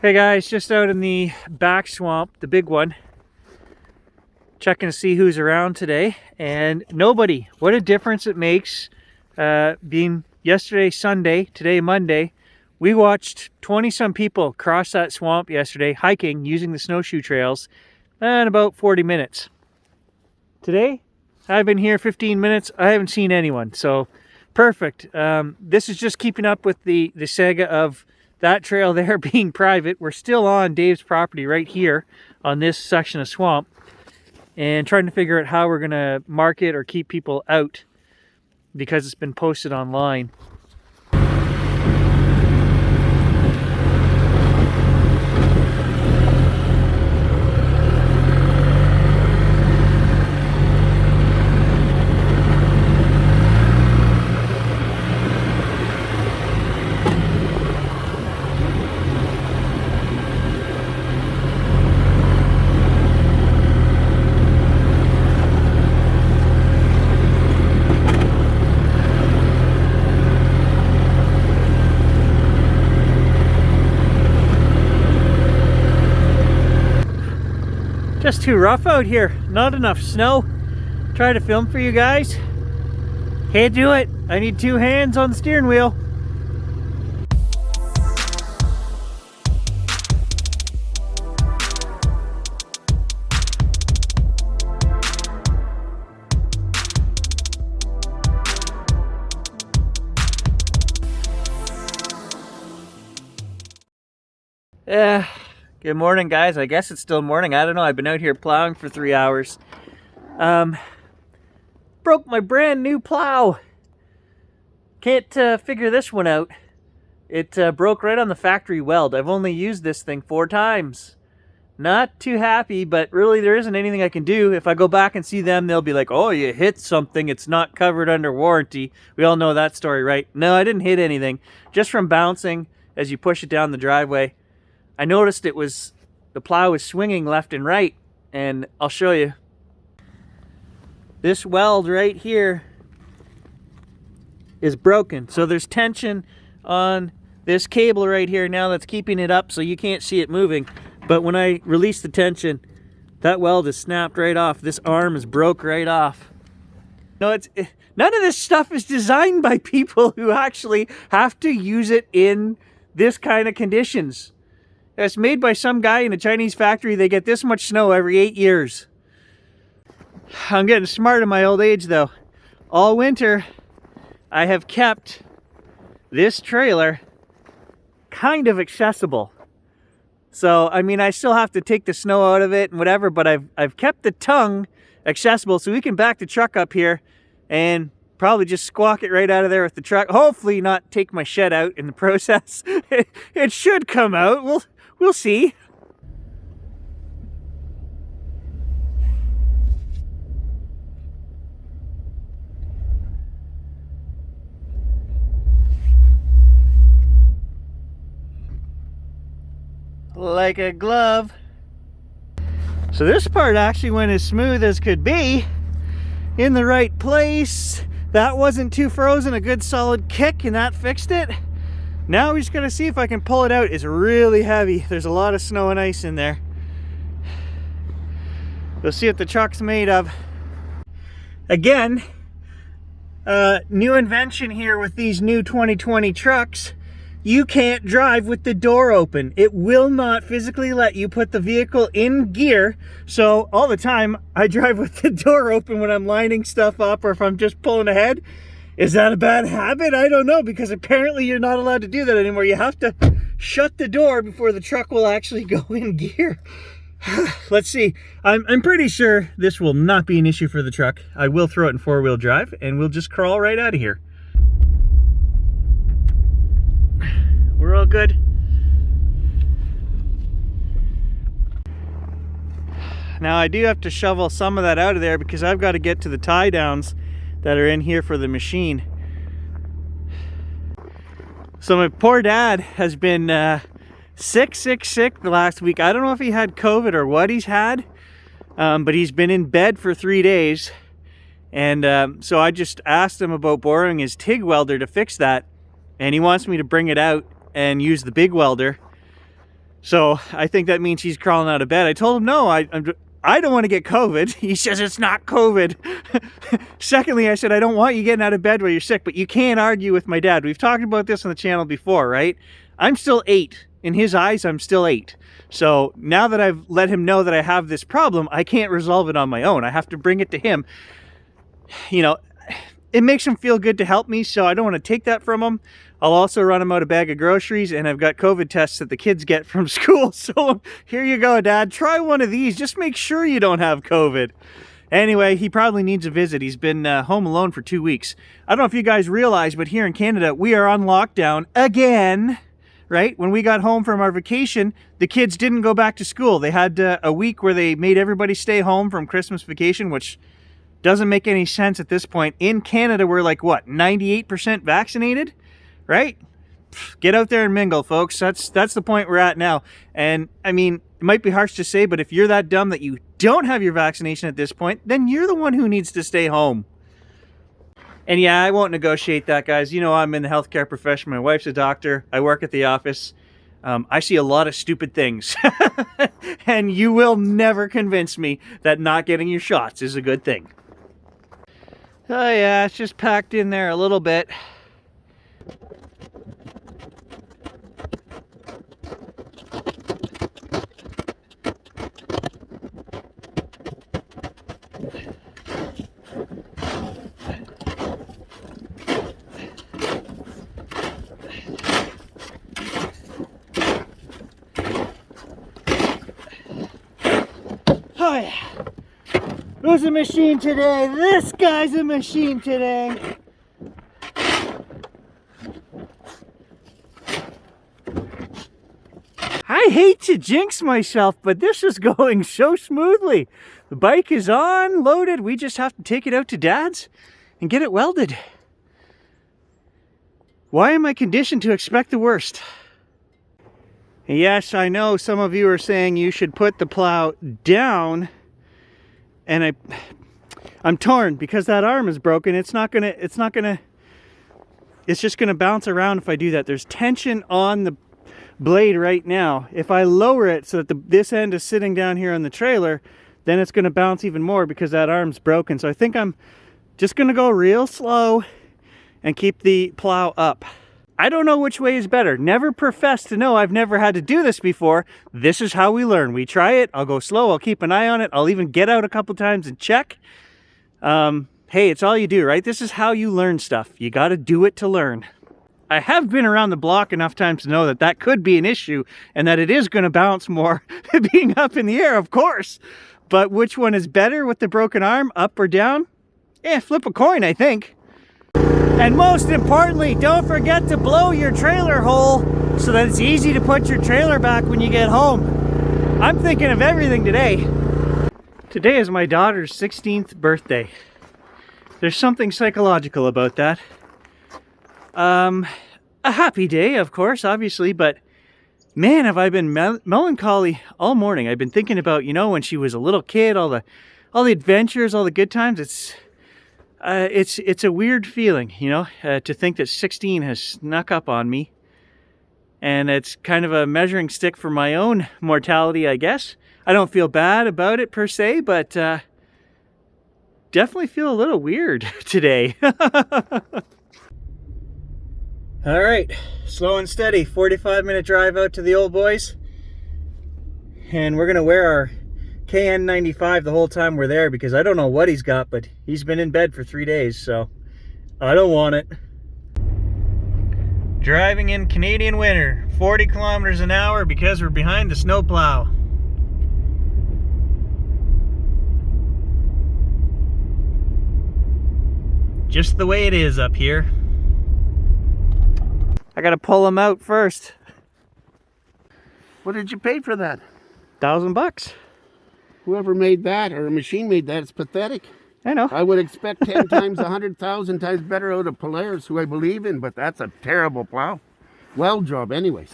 Hey guys, just out in the back swamp, the big one, checking to see who's around today, and nobody. What a difference it makes being yesterday Sunday, today Monday. We watched 20-some people cross that swamp yesterday, hiking, using the snowshoe trails, in about 40 minutes. Today, I've been here 15 minutes, I haven't seen anyone, so perfect. This is just keeping up with the saga of that trail there being private. We're still on Dave's property right here on this section of swamp and trying to figure out how we're going to market or keep people out because it's been posted online. Just too rough out here, not enough snow. Try to film for you guys. Can't do it. I need two hands on the steering wheel. Good morning, guys. I guess it's still morning. I don't know. I've been out here plowing for 3 hours. Broke my brand new plow. Can't figure this one out. It broke right on the factory weld. I've only used this thing 4 times. Not too happy, but really there isn't anything I can do. If I go back and see them, they'll be like, oh, you hit something. It's not covered under warranty. We all know that story, right? No, I didn't hit anything. Just from bouncing as you push it down the driveway. I noticed the plow was swinging left and right, and I'll show you. This weld right here is broken. So there's tension on this cable right here now that's keeping it up so you can't see it moving. But when I release the tension, that weld is snapped right off. This arm is broke right off. No, none of this stuff is designed by people who actually have to use it in this kind of conditions. It's made by some guy in a Chinese factory. They get this much snow every 8 years. I'm getting smart in my old age though. All winter, I have kept this trailer kind of accessible. So, I mean, I still have to take the snow out of it and whatever, but I've kept the tongue accessible so we can back the truck up here and probably just squawk it right out of there with the truck. Hopefully not take my shed out in the process. It should come out. We'll see. Like a glove. So this part actually went as smooth as could be. In the right place. That wasn't too frozen. A good solid kick, and that fixed it. Now we just gotta see if I can pull it out. It's really heavy. There's a lot of snow and ice in there. We'll see what the truck's made of. Again, new invention here with these new 2020 trucks. You can't drive with the door open. It will not physically let you put the vehicle in gear. So all the time I drive with the door open when I'm lining stuff up or if I'm just pulling ahead. Is that a bad habit? I don't know, because apparently you're not allowed to do that anymore. You have to shut the door before the truck will actually go in gear. Let's see. I'm pretty sure this will not be an issue for the truck. I will throw it in 4-wheel drive and we'll just crawl right out of here. We're all good. Now I do have to shovel some of that out of there because I've got to get to the tie downs that are in here for the machine. So my poor dad has been sick the last week. I don't know if he had COVID or what he's had, but he's been in bed for 3 days. And so I just asked him about borrowing his TIG welder to fix that. And he wants me to bring it out and use the big welder. So I think that means he's crawling out of bed. I told him, no, I don't want to get COVID. He says it's not COVID. Secondly, I said, I don't want you getting out of bed while you're sick, but you can't argue with my dad. We've talked about this on the channel before, right? I'm still 8. In his eyes, I'm still 8. So now that I've let him know that I have this problem, I can't resolve it on my own. I have to bring it to him. You know, it makes him feel good to help me, so I don't want to take that from him. I'll also run him out a bag of groceries, and I've got COVID tests that the kids get from school. So here you go, Dad. Try one of these. Just make sure you don't have COVID. Anyway, he probably needs a visit. He's been home alone for 2 weeks. I don't know if you guys realize, but here in Canada, we are on lockdown again, right? When we got home from our vacation, the kids didn't go back to school. They had a week where they made everybody stay home from Christmas vacation, which doesn't make any sense at this point. In Canada, we're like, what, 98% vaccinated? Right? Get out there and mingle, folks. That's the point we're at now. And I mean, it might be harsh to say, but if you're that dumb that you don't have your vaccination at this point, then you're the one who needs to stay home. And yeah, I won't negotiate that, guys. You know, I'm in the healthcare profession. My wife's a doctor. I work at the office. I see a lot of stupid things. And you will never convince me that not getting your shots is a good thing. Oh yeah, it's just packed in there a little bit. Oh yeah. Who's a machine today? This guy's a machine today. I hate to jinx myself, but this is going so smoothly. The bike is on, loaded. We just have to take it out to Dad's and get it welded. Why am I conditioned to expect the worst? Yes, I know some of you are saying you should put the plow down, and I'm torn because that arm is broken. It's just gonna bounce around if I do that. There's tension on the blade right now. If I lower it so that this end is sitting down here on the trailer, then it's gonna bounce even more because that arm's broken. So I think I'm just gonna go real slow and keep the plow up. I don't know which way is better. Never profess to know. I've never had to do this before. This is how we learn. We try it. I'll go slow. I'll keep an eye on it. I'll even get out a couple times and check. Hey, it's all you do, right? This is how you learn stuff. You got to do it to learn. I have been around the block enough times to know that that could be an issue and that it is going to bounce more being up in the air, of course. But which one is better with the broken arm, up or down? Flip a coin, I think. And most importantly, don't forget to blow your trailer hole so that it's easy to put your trailer back when you get home. I'm thinking of everything today. Today is my daughter's 16th birthday. There's something psychological about that. A happy day, of course, obviously, but man, have I been melancholy all morning. I've been thinking about, you know, when she was a little kid, all the adventures, all the good times. It's a weird feeling, you know, to think that 16 has snuck up on me. And it's kind of a measuring stick for my own mortality, I guess. I don't feel bad about it per se, but definitely feel a little weird today. All right, slow and steady, 45-minute drive out to the old boys. And we're gonna wear our KN95 the whole time we're there because I don't know what he's got, but he's been in bed for 3 days, so I don't want it. Driving in Canadian winter, 40 kilometers an hour because we're behind the snowplow. Just the way it is up here. I gotta pull him out first. What did you pay for that? $1,000. Whoever made that, or a machine made that, it's pathetic. I know. I would expect 10 times, 100,000 times better out of Polaris, who I believe in, but that's a terrible plow. Weld job anyways.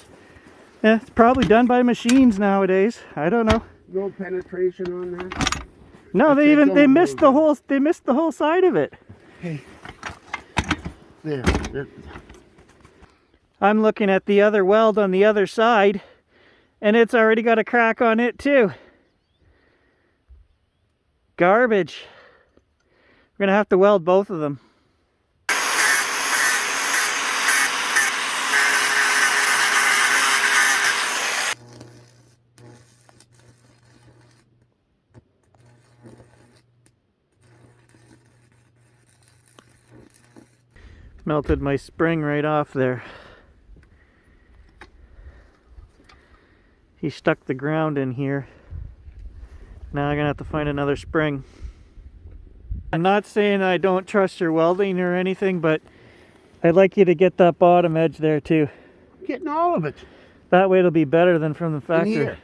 Yeah, it's probably done by machines nowadays. I don't know. No penetration on that. No, they missed the whole side of it. Hey. There. I'm looking at the other weld on the other side, And it's already got a crack on it too. Garbage. We're gonna have to weld both of them. Melted my spring right off there. He stuck the ground in here. Now I'm gonna have to find another spring. I'm not saying I don't trust your welding or anything, but I'd like you to get that bottom edge there too. Getting all of it. That way it'll be better than from the factory. Here.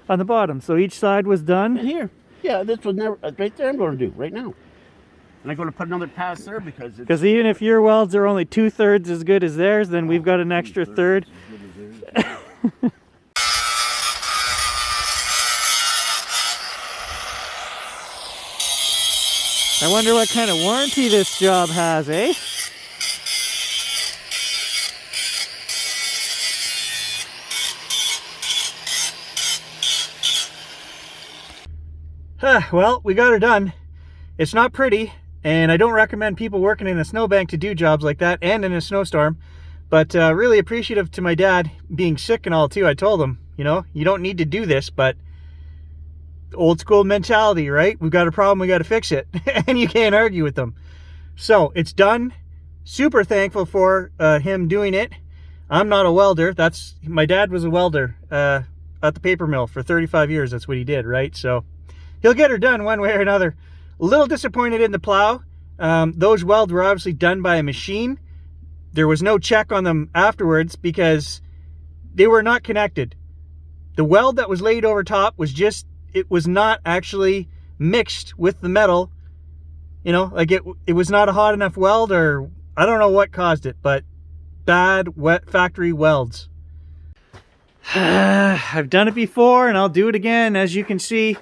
On the bottom. So each side was done? And here. Yeah, this was never, right there I'm going to do, right now. And I'm going to put another pass there because even if your welds are only 2/3 as good as theirs, then we've got an extra third. I wonder what kind of warranty this job has, eh? Well, we got her done. It's not pretty, and I don't recommend people working in a snowbank to do jobs like that and in a snowstorm. But really appreciative to my dad being sick and all too. I told him, you know, you don't need to do this, but old school mentality, right? We've got a problem, we got to fix it. And you can't argue with them. So it's done. Super thankful for him doing it. I'm not a welder. My dad was a welder at the paper mill for 35 years. That's what he did, right? So he'll get her done one way or another. A little disappointed in the plow. Those welds were obviously done by a machine. There was no check on them afterwards because they were not connected. The weld that was laid over top was just, it was not actually mixed with the metal. You know, like it was not a hot enough weld, or I don't know what caused it, but bad wet factory welds. I've done it before and I'll do it again. As you can see,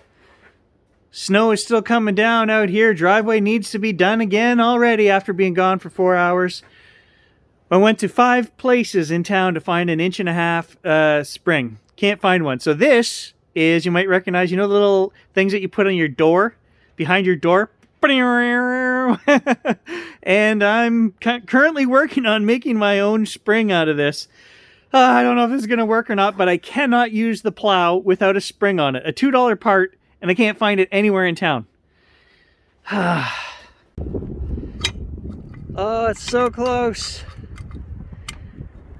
snow is still coming down out here. Driveway needs to be done again already after being gone for 4 hours. I went to 5 places in town to find an 1.5 inch spring. Can't find one. So this is, you might recognize, you know the little things that you put on your door, behind your door? And I'm currently working on making my own spring out of this. I don't know if this is going to work or not, but I cannot use the plow without a spring on it. A $2 part, and I can't find it anywhere in town. Oh, it's so close.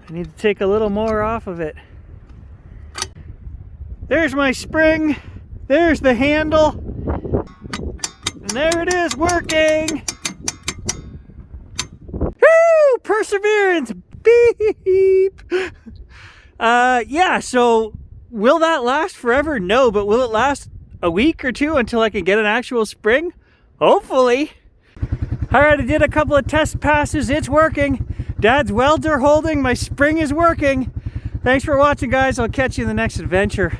I need to take a little more off of it. There's my spring. There's the handle. And there it is, working. Woo! Perseverance. Beep. Yeah, so will that last forever? No, but will it last a week or two until I can get an actual spring? Hopefully. All right, I did a couple of test passes. It's working. Dad's welds are holding. My spring is working. Thanks for watching, guys. I'll catch you in the next adventure.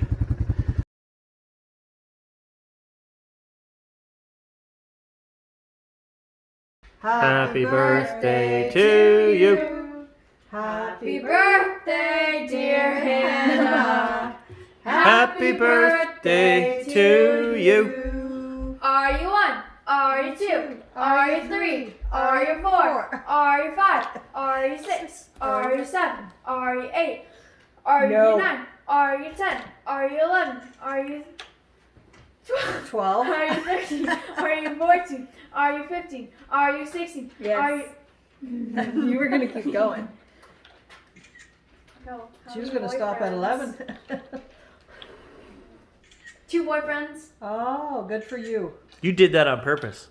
Happy birthday to you. Happy birthday, dear Hannah. Happy birthday to you. Are you 1? Are you 2? Are you 3? Are you 4? Are you 5? Are you 6? Are you 7? Are you 8? Are you 9? Are you 10? Are you 11? Are you 12. Are you 13? Are you 14? Are you 15? Are you 16? Yes. Are you... You were going to keep going. No, She was going to stop at 11. 2 boyfriends. Oh, good for you. You did that on purpose.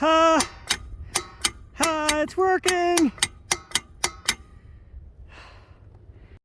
Ha! Ha! It's working!